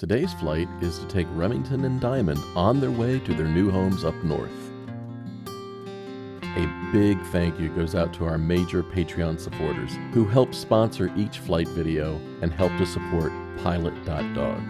Today's flight is to take Remington and Diamond on their way to their new homes up north. A big thank you goes out to our major Patreon supporters who help sponsor each flight video and help to support Pilot.dog.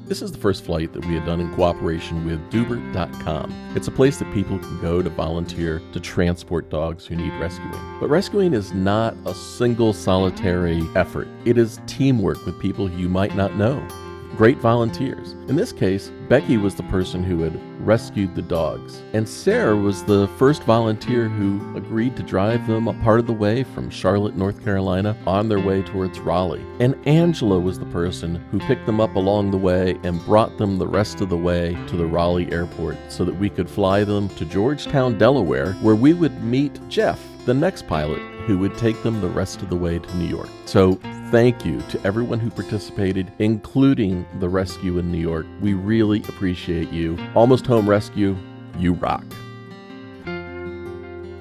This is the first flight that we had done in cooperation with Handover.com. It's a place that people can go to volunteer to transport dogs who need rescuing. But rescuing is not a single solitary effort. It is teamwork with people you might not know. Great volunteers. In this case, Becky was the person who had rescued the dogs, and Sarah was the first volunteer who agreed to drive them a part of the way from Charlotte, North Carolina, on their way towards Raleigh. And Angela was the person who picked them up along the way and brought them the rest of the way to the Raleigh airport so that we could fly them to Georgetown, Delaware, where we would meet Jeff, the next pilot, who would take them the rest of the way to New York. So thank you to everyone who participated, including the rescue in New York. We really appreciate you. Almost Home Rescue, you rock.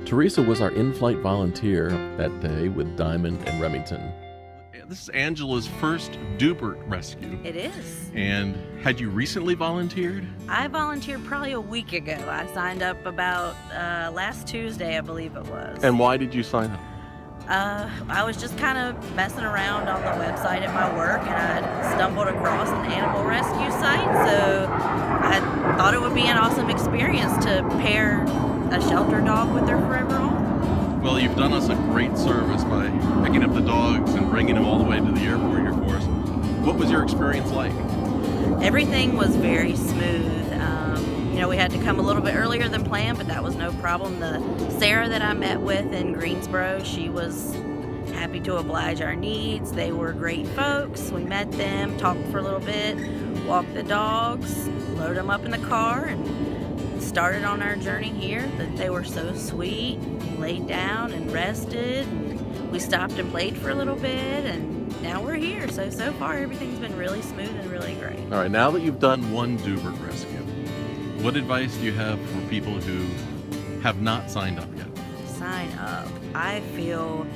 Teresa was our in-flight volunteer that day with Diamond and Remington. This is Angela's first Dubert rescue. It is. And had you recently volunteered? I volunteered probably a week ago. I signed up about last Tuesday, I believe it was. And why did you sign up? I was just kind of messing around on the website at my work, and I stumbled across an animal rescue site, so I thought it would be an awesome experience to pair a shelter dog with their forever home. Well, you've done us a great service by picking up the dogs and bringing them all the way to the airport here for us. What was your experience like? Everything was very smooth. We had to come a little bit earlier than planned, but that was no problem. The Sarah that I met with in Greensboro, she was happy to oblige our needs. They were great folks. We met them, talked for a little bit, walked the dogs, loaded them up in the car, and started on our journey here. They were so sweet, laid down and rested. And we stopped and played for a little bit, and now we're here. So far, everything's been really smooth and really great. All right, now that you've done one Dubert rescue, what advice do you have for people who have not signed up yet? Sign up. I feel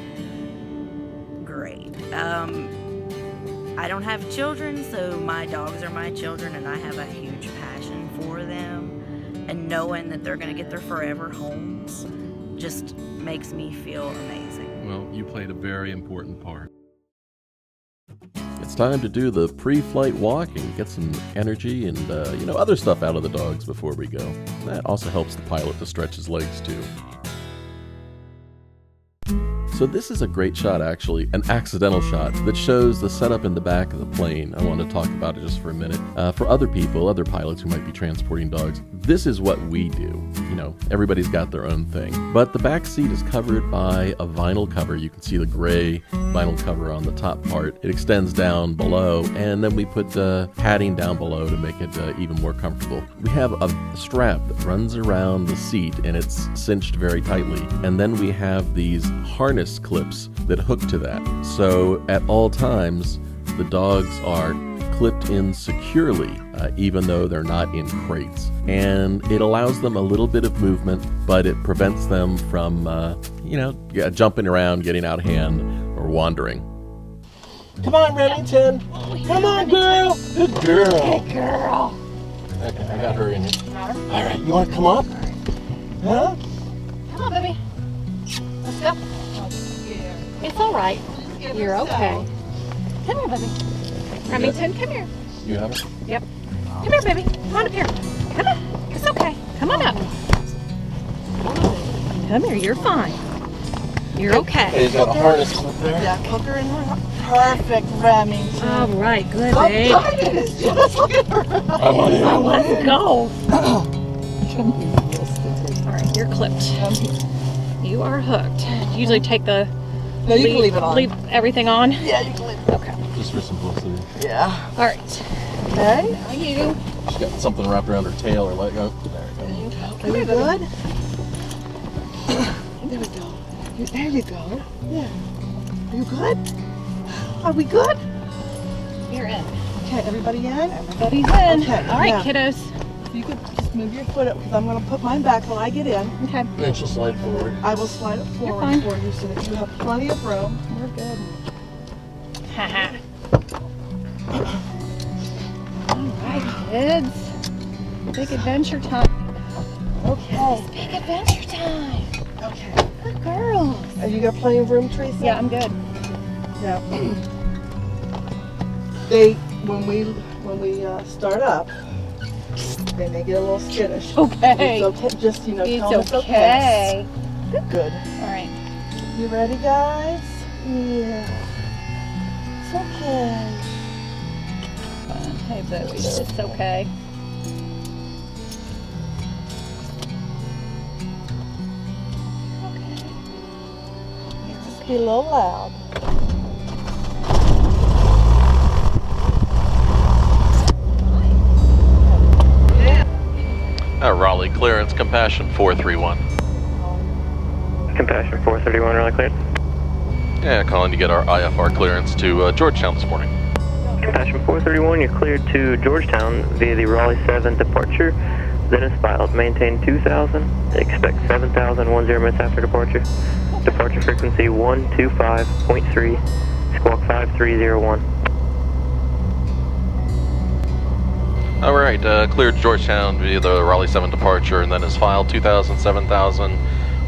great. I don't have children, so my dogs are my children, and I have a huge passion for them. And knowing that they're going to get their forever homes just makes me feel amazing. Well, you played a very important part. It's time to do the pre-flight walk and get some energy and, other stuff out of the dogs before we go. That also helps the pilot to stretch his legs, too. So this is a great shot, actually, an accidental shot that shows the setup in the back of the plane. I want to talk about it just for a minute. For other people, other pilots who might be transporting dogs, this is what we do. Everybody's got their own thing. But the back seat is covered by a vinyl cover. You can see the gray vinyl cover on the top part. It extends down below, and then we put padding down below to make it even more comfortable. We have a strap that runs around the seat, and it's cinched very tightly. And then we have these harness clips that hook to that. So at all times, the dogs are clipped in securely, even though they're not in crates. And it allows them a little bit of movement, but it prevents them from, jumping around, getting out of hand, or wandering. Come on, Remington! Come on, girl! Good girl! Good girl! Okay, I got her in here. All right, you want to come up? Huh? Come on, baby. Let's go. It's all right. You're okay. Come here, baby. Remington, come here. You have her? Yep. Come here, baby. Come on up here. Come on. It's okay. Come on up. Come here. You're fine. You're okay. He's got a harness clip there. Yeah, hook her in her. Perfect, Remington. All right. Good, babe. Just look at her. Let's go. All right. You're clipped. You are hooked. Usually take the... No, you can leave it on. Leave everything on? Yeah, you can leave it on. Okay. Just for simplicity. Yeah. All right. Okay. How are you? She's got something wrapped around her tail or leg. Oh, there we go. Are we good? There we go. There you go. Yeah. Are you good? Are we good? You're in. Okay, everybody in? Everybody's in. Okay, All right, now. kiddos. If you could just move your foot up, because I'm going to put mine back when I get in. Okay. Then she'll slide forward. I will slide it forward fine. for you so that you have plenty of room. We're good. Haha. Kids, big adventure time. Okay. Big adventure time. Okay. Good girls. Have you got plenty of room, Teresa? Yeah, I'm good. Yeah. When we start up, they may get a little skittish. Okay. It's okay. Just, tell them It's okay. Good. All right. You ready, guys? Yeah. It's okay. Hey, boobies, it's okay. Just be a little loud. Raleigh clearance, Compassion 431. Compassion 431, Raleigh cleared. Yeah, calling to get our IFR clearance to Georgetown this morning. Compassion 431, you're cleared to Georgetown via the Raleigh 7 departure. Zenith filed. Maintain 2,000. Expect 7,000 10 minutes after departure. Departure frequency 125.3. Squawk 5301. All right, cleared Georgetown via the Raleigh 7 departure, and then is filed 2,000, 7,000,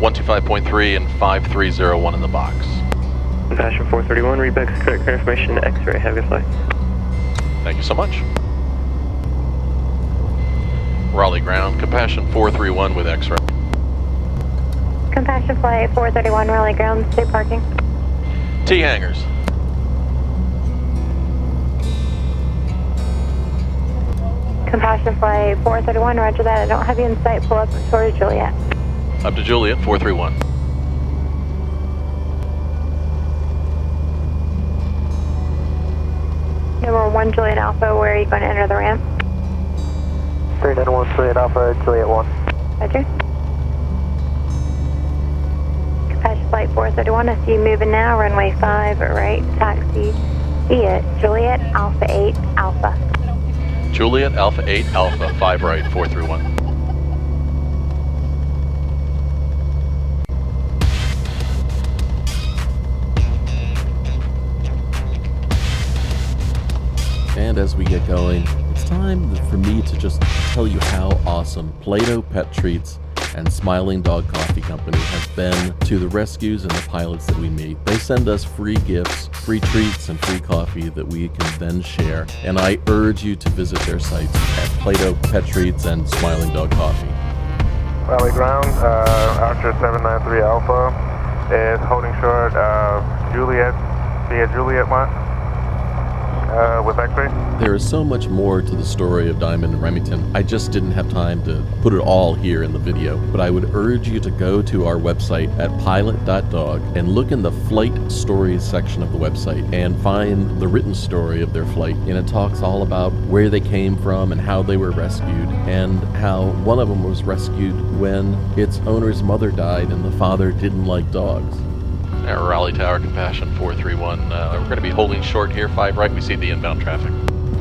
125.3, and 5301 in the box. Compassion 431, read back correct confirmation to X-ray. Have a good flight. Thank you so much. Raleigh ground, Compassion 431 with X-ray. Compassion flight 431, Raleigh ground, state parking. T hangars. Compassion flight 431, roger that. I don't have you in sight. Pull up toward Juliet. Up to Juliet, 431. Number 1, Juliet Alpha, where are you going to enter the ramp? 391, Juliet Alpha, Juliet 1. Roger. Compassion flight 431, I see you moving now. Runway 5, right, taxi via Juliet Alpha 8 Alpha. Juliet Alpha 8 Alpha, 5 right, 431. And as we get going, it's time for me to just tell you how awesome Play-Doh Pet Treats and Smiling Dog Coffee Company have been to the rescues and the pilots that we meet. They send us free gifts, free treats, and free coffee that we can then share. And I urge you to visit their sites at Play-Doh Pet Treats and Smiling Dog Coffee. Raleigh ground, Archer 793 Alpha is holding short Juliet via Juliet 1 with X-ray. There is so much more to the story of Diamond and Remington. I just didn't have time to put it all here in the video, but I would urge you to go to our website at Pilot.dog and look in the flight stories section of the website and find the written story of their flight. And it talks all about where they came from and how they were rescued, and how one of them was rescued when its owner's mother died and the father didn't like dogs. Raleigh Tower, Compassion 431. We're going to be holding short here, 5 right. We see the inbound traffic.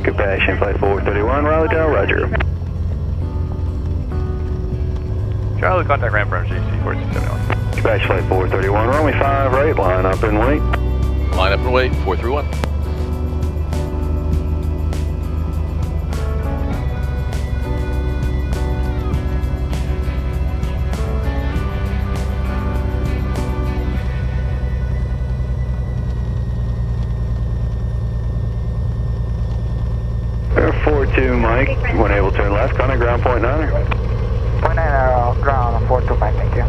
Compassion flight 431, Raleigh Tower, roger. Charlie, contact ramp for MGC 4671. Compassion flight 431, runway 5 right, line up and wait. Line up and wait, 431. Air 42 Mike, when able to turn left, contact ground point 9. Point 9 ground on 42 Mike, thank you.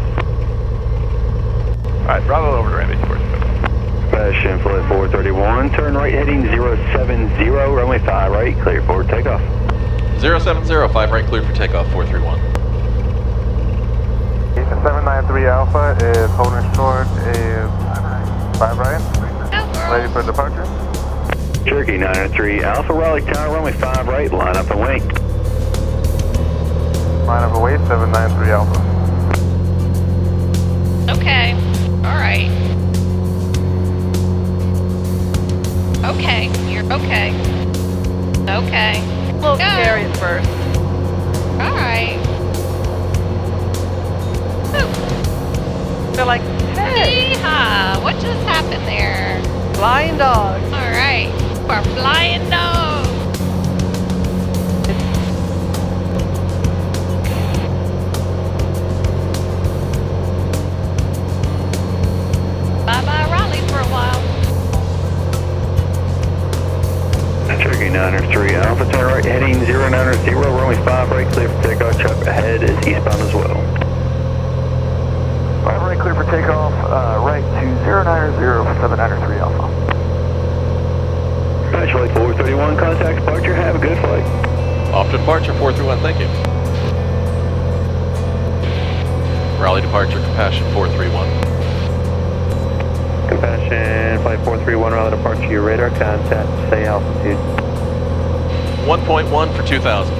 Alright, Bravo over to Ramsey 47. Compassion flight 431, turn right heading 070, runway 5 right, clear for takeoff. 070, 5 right, cleared for takeoff, 431. 793 Alpha is holding short, is 5 right. Ready for departure. Cherokee 903 Alpha, Raleigh Tower, runway 5 right, line up and wait. Line up and wait, 793 Alpha. Okay. All right. Okay. You're okay. Okay. A little scary at first. All right. They're like, hey, Yeehaw! What just happened there? flying dogs. All right. We're flying dogs. heading 090, runway 5 right, clear for takeoff. Chop ahead is eastbound as well. 5 right, clear for takeoff, right to 090 for 793 Alpha. Patch flight 431, contact departure, have a good flight. Off to departure, 431, thank you. Raleigh departure, Compassion 431. Compassion flight 431, Raleigh departure, your radar contact, say altitude. 1.1 for 2,000.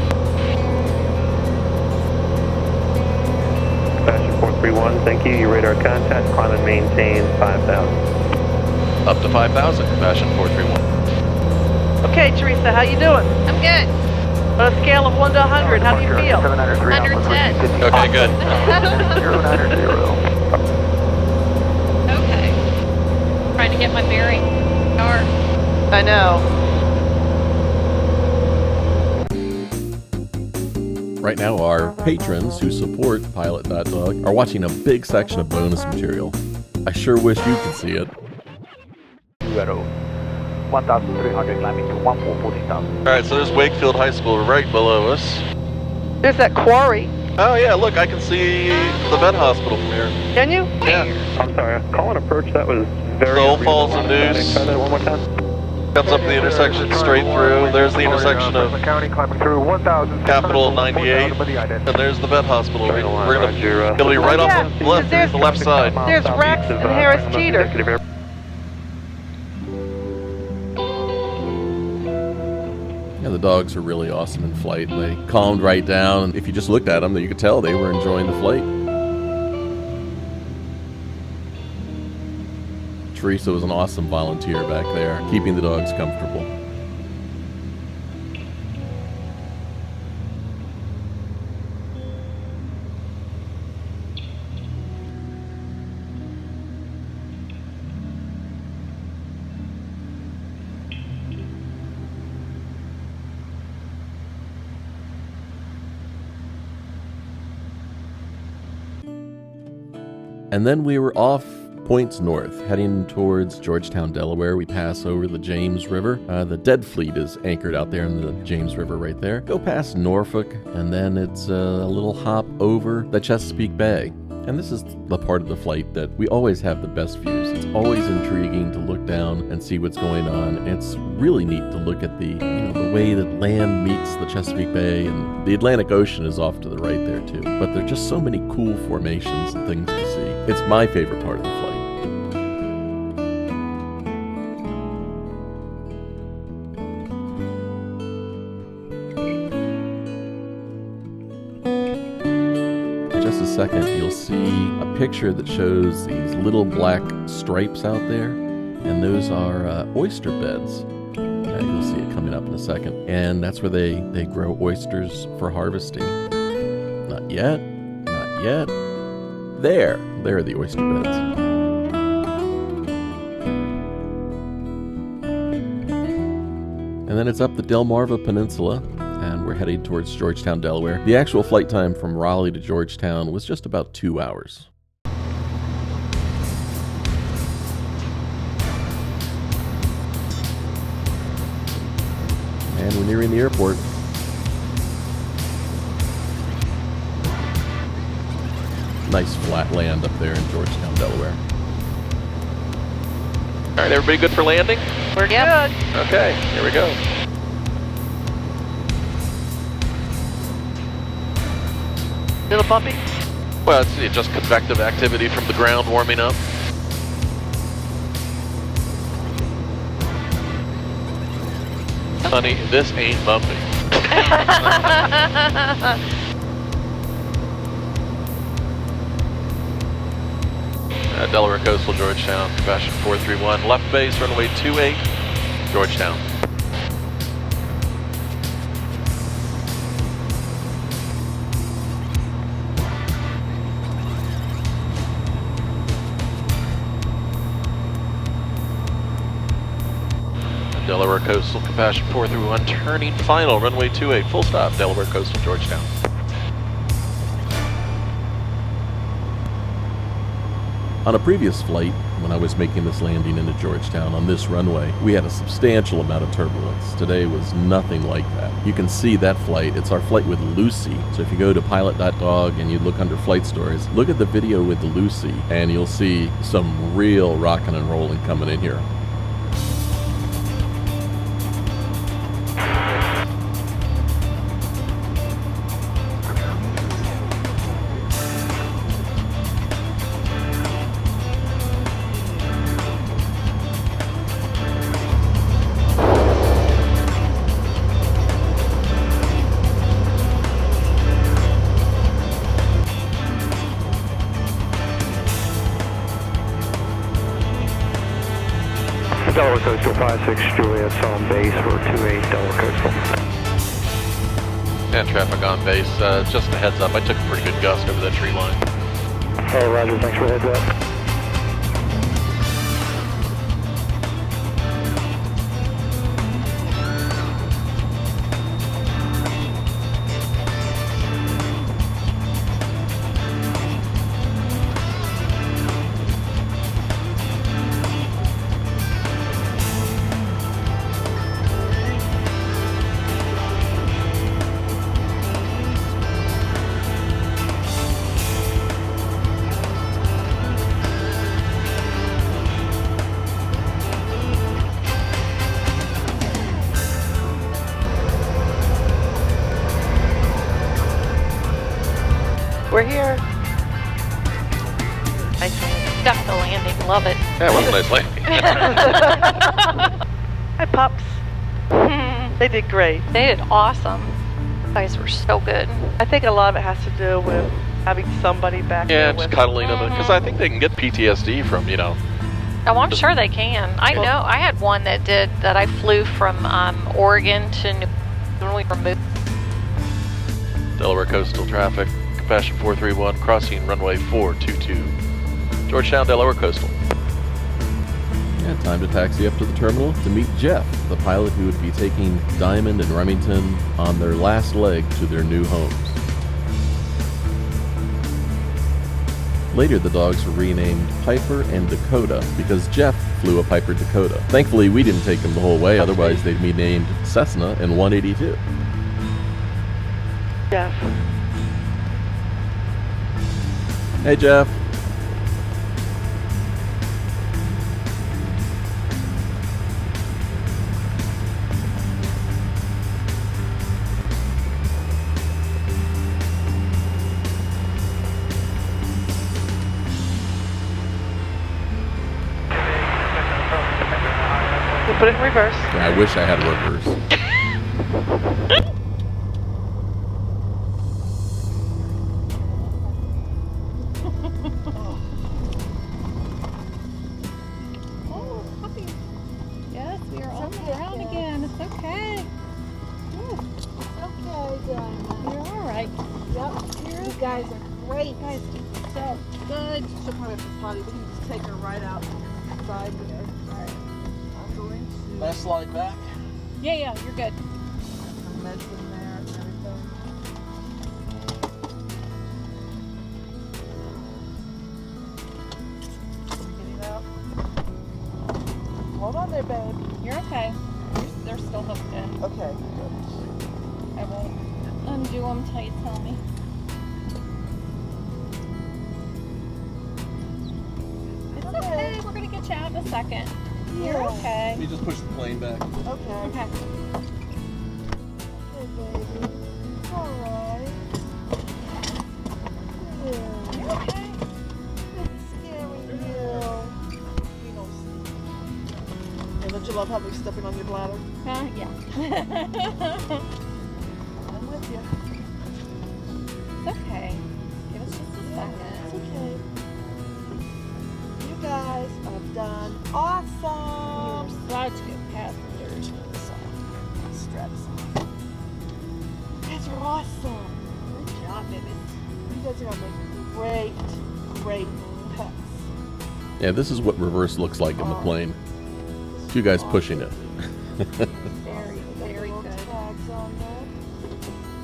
Compassion 431, thank you, your radar contact, climb and maintain 5,000. Up to 5,000, Compassion 431. Okay, Teresa, how you doing? I'm good. On a scale of 1 to 100, how do you feel? 793 Alpha. 110. Okay, good. 090. Okay. Trying to get my bearing. Or I know. Right now, our patrons who support Pilot.dog are watching a big section of bonus material. I sure wish you could see it. 1,300 climbing to 14,000. Alright, so there's Wakefield High School right below us. There's that quarry. Oh yeah, look, I can see the vet hospital from here. Can you? Yeah. I'm sorry, call and approach, that was very Soul Falls and News. Try that one more time. Comes up the intersection straight through. There's the intersection of County climbing through 1,000. Capitol 98, and there's the vet hospital. We're gonna, it'll be right Oh, off yeah, the left, there's- the left side. There's Rex and Harris Teeter. Yeah, the dogs are really awesome in flight. They calmed right down, and if you just looked at them, you could tell they were enjoying the flight. Teresa was an awesome volunteer back there, keeping the dogs comfortable. And then we were off points north, heading towards Georgetown, Delaware. We pass over the James River. The Dead Fleet is anchored out there in the James River right there. Go past Norfolk, and then it's a little hop over the Chesapeake Bay. And this is the part of the flight that we always have the best views. It's always intriguing to look down and see what's going on. And it's really neat to look at the way that land meets the Chesapeake Bay, and the Atlantic Ocean is off to the right there too. But there are just so many cool formations and things to see. It's my favorite part of the flight. Second, you'll see a picture that shows these little black stripes out there, and those are oyster beds. You'll see it coming up in a second, and that's where they grow oysters for harvesting. Not yet, not yet. There are the oyster beds. And then it's up the Delmarva Peninsula, and we're heading towards Georgetown, Delaware. The actual flight time from Raleigh to Georgetown was just about 2 hours. And we're nearing the airport. Nice flat land up there in Georgetown, Delaware. All right, everybody good for landing? We're good. Okay, here we go. Little bumpy? Well, it's just convective activity from the ground warming up. Honey, this ain't bumpy. Delaware Coastal, Georgetown, Compassion 431, left base, runway 28, Georgetown. Delaware Coastal, Compassion 431, turning final, runway 28, full stop, Delaware Coastal, Georgetown. On a previous flight, when I was making this landing into Georgetown on this runway, we had a substantial amount of turbulence. Today was nothing like that. You can see that flight. It's our flight with Lucy. So if you go to Pilot.dog and you look under flight stories, look at the video with Lucy, and you'll see some real rocking and rolling coming in here. Delaware Coastal 56 Juliet's on base for 28 Delaware Coastal. And traffic on base, just a heads up, I took a pretty good gust over that tree line. Oh, roger, thanks for the heads up. We're here. Nice. Stuck the landing. Love it. Yeah, it was a nice landing. Hi, pups. They did great. They did awesome. You guys were so good. I think a lot of it has to do with having somebody back Yeah, there just with cuddling them, because I think they can get PTSD from, Oh, I'm sure they can. I know. I had one that did that. I flew from Oregon to New when we were moving. Delaware coastal traffic, Compassion 431, crossing runway 422. Georgetown, Delaware coastal. Yeah, time to taxi up to the terminal to meet Jeff, the pilot who would be taking Diamond and Remington on their last leg to their new homes. Later, the dogs were renamed Piper and Dakota because Jeff flew a Piper Dakota. Thankfully, we didn't take them the whole way, otherwise they'd be named Cessna and 182. Jeff. Hey, Jeff. You put it in reverse. Yeah, I wish I had reverse. Oh, puppy. Yes, we are on the ground again. It's okay. It's okay, Diamond. You're all right. Yep. You guys are great. You guys are so good. She'll probably have to potty. We can just take her right outside here. All right. I'm going to Last slide back. Yeah, you're good. measure in there and everything. Getting out. Hold on there, babe. You're okay. They're still hooked in. Okay. I won't undo them till you tell me. It's okay. We're gonna get you out in a second. You're okay. You just push the plane back. Okay. Okay. Hey, baby. It's all right. Yeah. You're okay. It's scaring you. You know, and don't you love how they're stepping on your bladder? Yeah. I'm with you. It's okay. Give us just a second. It's okay. You guys have done awesome. You're such good passengers. So, straps on. That's awesome. Good job, baby. You guys are gonna make great pets. Yeah, this is what reverse looks like in the plane. Two guys pushing it. Very, very Little good. tags on there.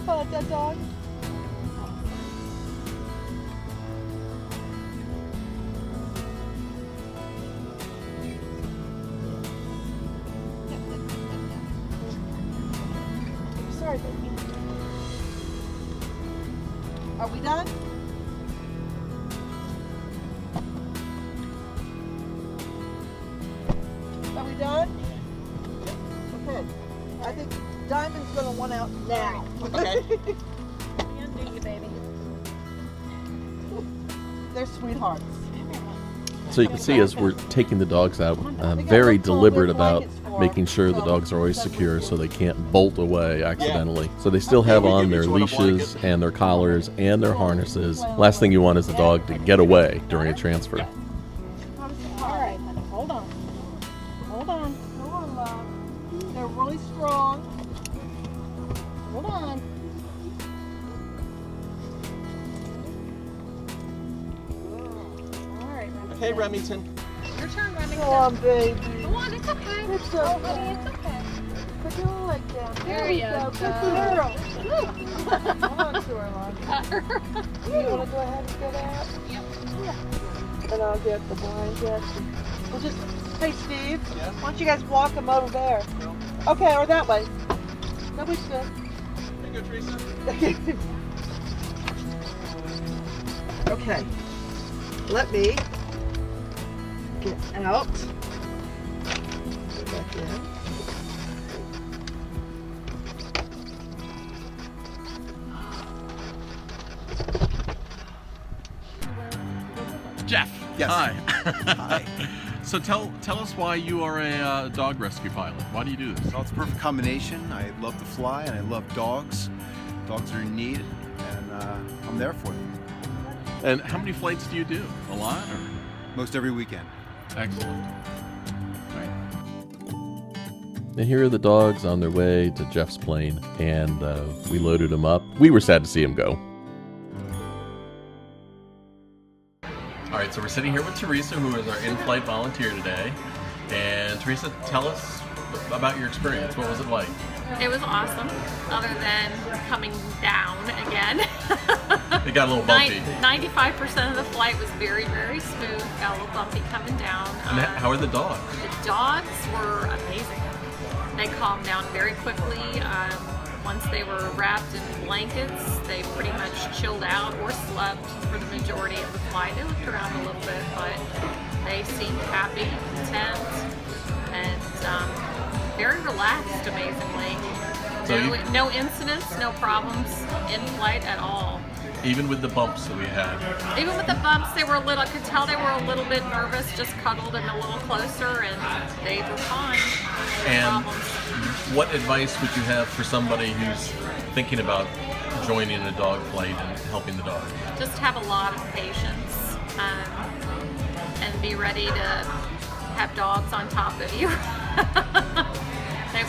Pilot.dog. All right, baby. Are we done? Are we done? Okay. I think Diamond's gonna want out now. Okay. Undo you, baby. They're sweethearts. So you can see as we're taking the dogs out, very deliberate about making sure the dogs are always secure so they can't bolt away accidentally. So they still have on their leashes and their collars and their harnesses. Last thing you want is the dog to get away during a transfer. All right, honey, hold on. Hold on. Come on, love. They're really strong. Hold on. All right, Remington. Hey, Remington. Your turn, Remington. Come on, baby. Go on, it's okay. It's Oh, okay. honey, it's okay. Put your leg down. There we you go. go. Good girl. Hold on to her, love. You want to go ahead and get out? Yep. And I'll get the blanket. We'll just, hey, Steve. Yeah? Why don't you guys walk them over there? Okay, or that way. Nobody's good. There you go, Teresa. Okay. Let me get out. Go back in. Jeff. Yes. Hi. Hi. So tell us why you are a dog rescue pilot. Why do you do this? Well, it's a perfect combination. I love to fly and I love dogs. Dogs are in need, and I'm there for them. And how many flights do you do? A lot, or? Most every weekend. Excellent. And here are the dogs on their way to Jeff's plane, and we loaded them up. We were sad to see him go. All right, so we're sitting here with Teresa, who is our in-flight volunteer today. And Teresa, tell us about your experience. What was it like? It was awesome, other than coming down again. It got a little bumpy. 95% of the flight was very, very smooth. Got a little bumpy coming down. And how are the dogs? The dogs were amazing. They calmed down very quickly. Once they were wrapped in blankets, they pretty much chilled out or slept for the majority of the flight. They looked around a little bit, but they seemed happy, content, and very relaxed, amazingly. So No incidents, no problems in flight at all. Even with the bumps that we had? Even with the bumps, they were a little, I could tell they were a little bit nervous, just cuddled in a little closer, and they were fine. No And problems. what advice would you have for somebody who's thinking about joining a dog flight and helping the dog? Just have a lot of patience, and be ready to have dogs on top of you.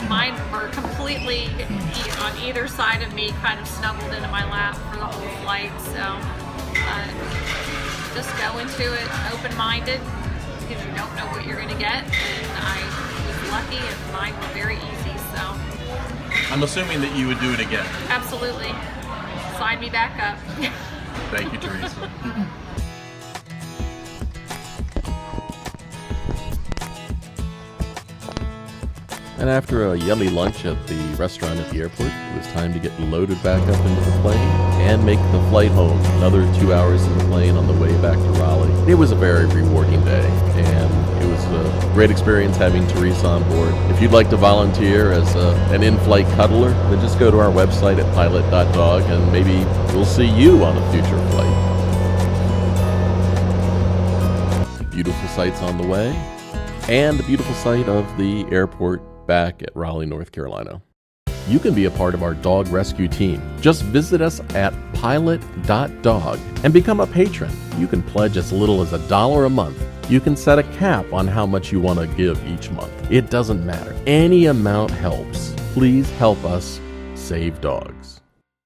Mine were completely on either side of me, kind of snuggled into my lap for the whole flight. So just go into it open-minded, because you don't know what you're going to get. And I was lucky, and mine were very easy. So I'm assuming that you would do it again. absolutely, sign me back up. Thank you, Teresa. And after a yummy lunch at the restaurant at the airport, it was time to get loaded back up into the plane and make the flight home. Another 2 hours in the plane on the way back to Raleigh. It was a very rewarding day, and it was a great experience having Teresa on board. If you'd like to volunteer as an in-flight cuddler, then just go to our website at Pilot.dog, and maybe we'll see you on a future flight. Beautiful sights on the way, and the beautiful sight of the airport back at Raleigh, North Carolina. You can be a part of our dog rescue team. Just visit us at Pilot.dog and become a patron. You can pledge as little as $1 a month. You can set a cap on how much you want to give each month. It doesn't matter. Any amount helps. Please help us save dogs.